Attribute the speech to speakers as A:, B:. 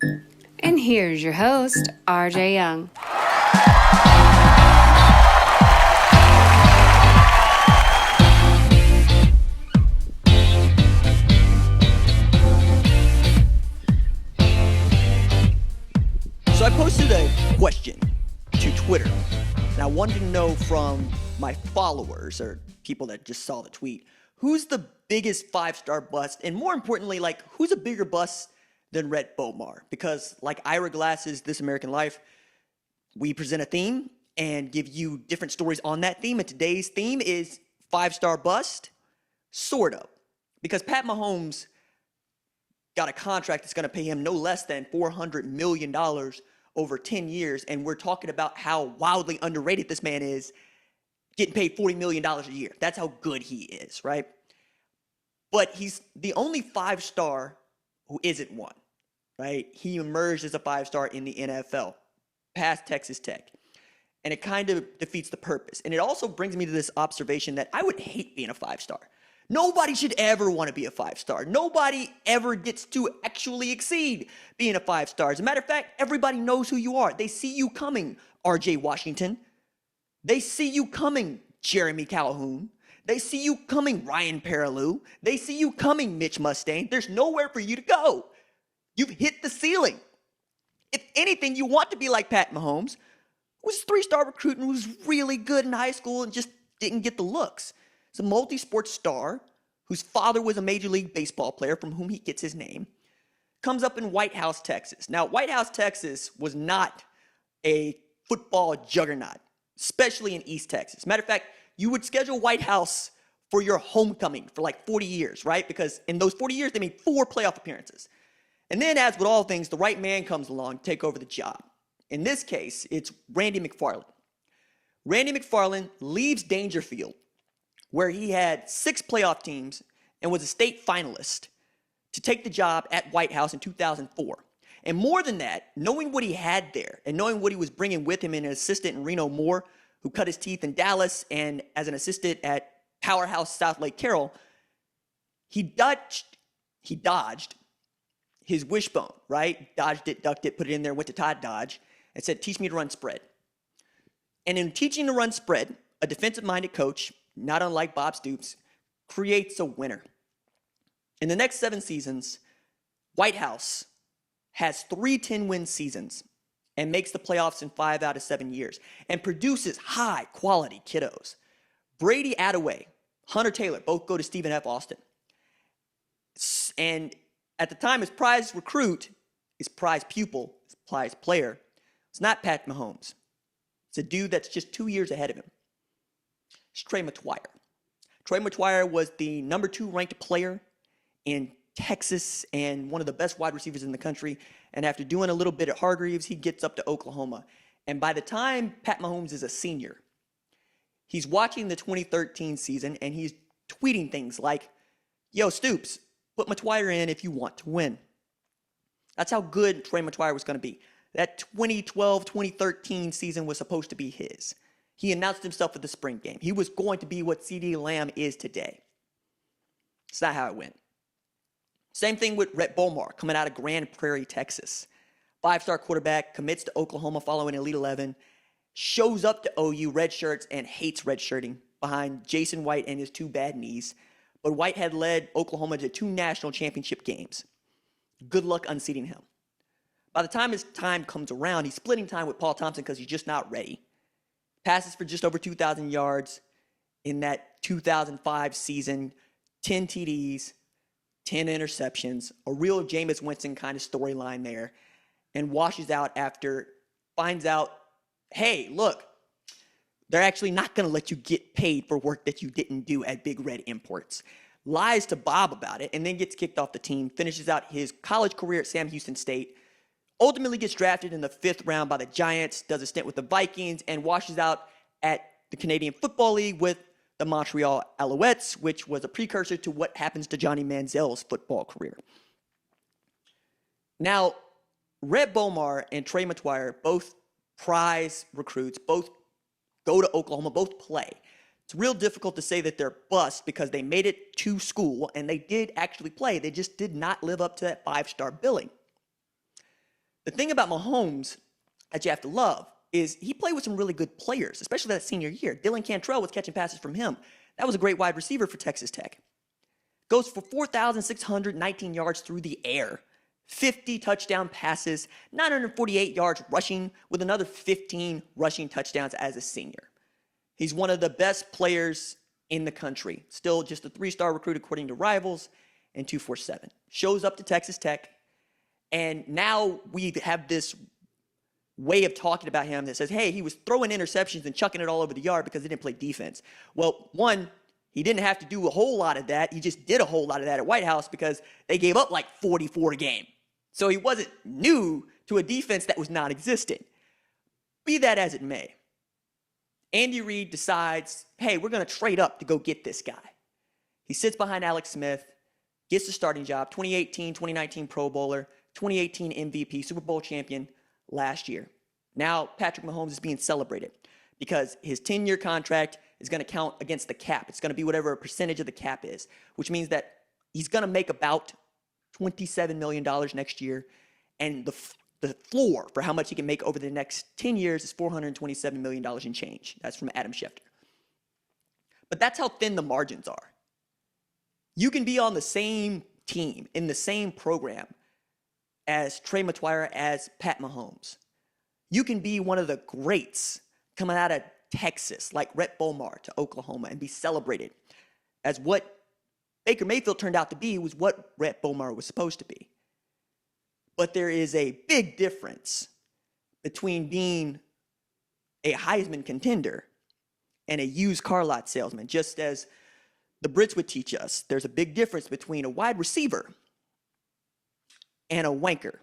A: And here's your host, RJ Young.
B: So I posted a question to Twitter, and I wanted to know from my followers or people that just saw the tweet, who's the biggest five-star bust, and more importantly, like, who's a bigger bust than Rhett Bulmar? Because like Ira Glass's This American Life, we present a theme and give you different stories on that theme, and today's theme is five-star bust, sort of. Because Pat Mahomes got a contract that's going to pay him no less than $400 million over 10 years, and we're talking about how wildly underrated this man is, getting paid $40 million a year. That's how good he is, right? But he's the only five-star who isn't one, right? He emerged as a five-star in the NFL, past Texas Tech. And it kind of defeats the purpose. And it also brings me to this observation that I would hate being a five-star. Nobody should ever want to be a five-star. Nobody ever gets to actually exceed being a five-star. As a matter of fact, everybody knows who you are. They see you coming, R.J. Washington. They see you coming, Jeremy Calhoun. They see you coming, Ryan Perrilloux. They see you coming, Mitch Mustaine. There's nowhere for you to go. You've hit the ceiling. If anything, you want to be like Pat Mahomes, who was a three-star recruit and was really good in high school and just didn't get the looks. He's a multi-sport star whose father was a Major League Baseball player from whom he gets his name. Comes up in Whitehouse, Texas. Now, Whitehouse, Texas was not a football juggernaut, especially in East Texas. Matter of fact, you would schedule Whitehouse for your homecoming for like 40 years, right? Because in those 40 years, they made 4 playoff appearances. And then, as with all things, the right man comes along to take over the job. In this case, it's Randy McFarland. Randy McFarland leaves Dangerfield, where he had 6 playoff teams and was a state finalist, to take the job at Whitehouse in 2004. And more than that, knowing what he had there and knowing what he was bringing with him in an assistant in Reno Moore, who cut his teeth in Dallas, and as an assistant at powerhouse South Lake Carroll, he dodged his wishbone, right? Dodged it, ducked it, put it in there, went to Todd Dodge, and said, teach me to run spread. And in teaching to run spread, a defensive-minded coach, not unlike Bob Stoops, creates a winner. In the next 7 seasons, Whitehouse has 3 10-win seasons and makes the playoffs in 5 out of 7 years and produces high-quality kiddos. Brady Attaway, Hunter Taylor, both go to Stephen F. Austin. And at the time, his prize recruit, his prize pupil, his prize player, it's not Pat Mahomes. It's a dude that's just 2 years ahead of him. It's Trey Mctwier. Trey Mctwier was the number 2 ranked player in Texas and one of the best wide receivers in the country. And after doing a little bit at Hargreaves, he gets up to Oklahoma. And by the time Pat Mahomes is a senior, he's watching the 2013 season and he's tweeting things like, yo, Stoops, put Mctwier in if you want to win. That's how good Trey Mctwier was going to be. That 2012-2013 season was supposed to be his. He announced himself at the spring game. He was going to be what CeeDee Lamb is today. It's not how it went. Same thing with Rhett Bulmar, coming out of Grand Prairie, Texas. 5-star quarterback, commits to Oklahoma following Elite 11, shows up to OU, redshirts, and hates redshirting behind Jason White and his 2 bad knees. But White had led Oklahoma to 2 national championship games. Good luck unseating him. By the time his time comes around, he's splitting time with Paul Thompson because he's just not ready. Passes for just over 2,000 yards in that 2005 season, 10 TDs, 10 interceptions, a real Jameis Winston kind of storyline there, and washes out after finds out, hey, look, they're actually not going to let you get paid for work that you didn't do at Big Red Imports. Lies to Bob about it, and then gets kicked off the team, finishes out his college career at Sam Houston State, ultimately gets drafted in the 5th round by the Giants, does a stint with the Vikings, and washes out at the Canadian Football League with the Montreal Alouettes, which was a precursor to what happens to Johnny Manziel's football career. Now, Rhett Bulmar and Trey Metoyer, both prize recruits, both go to Oklahoma, both play. It's real difficult to say that they're bust because they made it to school and they did actually play. They just did not live up to that 5-star billing. The thing about Mahomes that you have to love is he played with some really good players, especially that senior year. Dylan Cantrell was catching passes from him. That was a great wide receiver for Texas Tech. Goes for 4,619 yards through the air, 50 touchdown passes, 948 yards rushing, with another 15 rushing touchdowns as a senior. He's one of the best players in the country. Still just a 3-star recruit according to Rivals and 247. Shows up to Texas Tech, and now we have this way of talking about him that says, hey, he was throwing interceptions and chucking it all over the yard because he didn't play defense. Well, one, he didn't have to do a whole lot of that. He just did a whole lot of that at Whitehouse because they gave up like 44 a game. So he wasn't new to a defense that was non-existent. Be that as it may, Andy Reid decides, hey, we're going to trade up to go get this guy. He sits behind Alex Smith, gets the starting job, 2018, 2019 Pro Bowler, 2018 MVP, Super Bowl champion last year. Now Patrick Mahomes is being celebrated because his 10-year contract is going to count against the cap. It's going to be whatever a percentage of the cap is, which means that he's going to make about $27 million next year. And the floor for how much he can make over the next 10 years is $427 million in change. That's from Adam Schefter. But that's how thin the margins are. You can be on the same team, in the same program as Trey Mctwier, as Pat Mahomes. You can be one of the greats coming out of Texas, like Rhett Bulmar to Oklahoma, and be celebrated as what Baker Mayfield turned out to be was what Rhett Bulmar was supposed to be. But there is a big difference between being a Heisman contender and a used car lot salesman. Just as the Brits would teach us, there's a big difference between a wide receiver and a wanker.